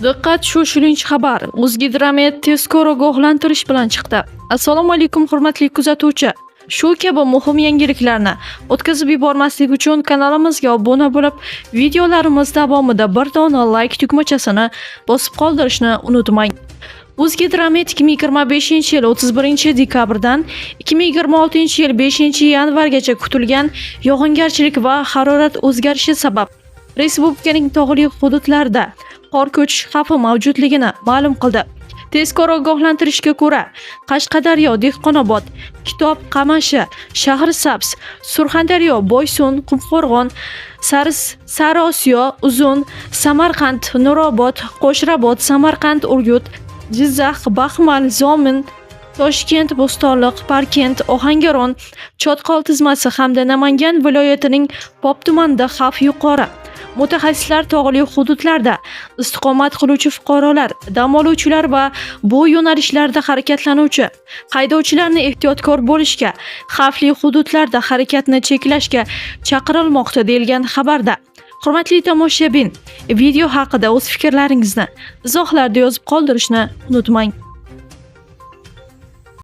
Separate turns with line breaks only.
Diqqat, shoshilinch xabar. O'zgidromet tezkor ogohlantirish bilan chiqdi. Assalomu alaykum hurmatli kuzatuvchi. Shu kabi muhim yangiliklarni o'tkazib yubormaslik uchun kanalimizga obuna bo'lib, videolarimiz davomida bir dona like tugmachasini bosib qoldirishni unutmang. O'zgidromet 2025-yil 31 dekabrdan 2026-yil 5-yanvargacha kutilgan yog'ingarchilik va harorat o'zgarishi sabab respublikaning tog'li hududlarida qor ko'chish xavfi mavjudligini ma'lum qildi. Tezkor ogohlantirishga ko'ra, Qashqadaryo, Dehqonobod, Kitob, Qamashi, Shahrisabz, Surxondaryo, Boysun, Qumqo'rg'on, Sariosiyo, Uzun, Samarqand, Nurobod, Qo'shrabot, Samarqand, Urgut, Jizzax, Baxmal, Zomin, Toshkent, Bo'stonliq, Parkent, Ohangaron, Chotqol tizmasi hamda Namangan viloyatining Pop tumanida xavf yuqori. Mutaxassislar tog'li hududlarda istiqomat qiluvchi fuqarolar, dam oluvchilar va bu yo'nalishlarda harakatlanuvchi haydovchilarni ehtiyotkor bo'lishga, xavfli hududlarda harakatni cheklashga chaqirilmoqda deyilgan xabarda. Hurmatli tomoshabin, video haqida o'z fikrlaringizni izohlarda yozib qoldirishni unutmang.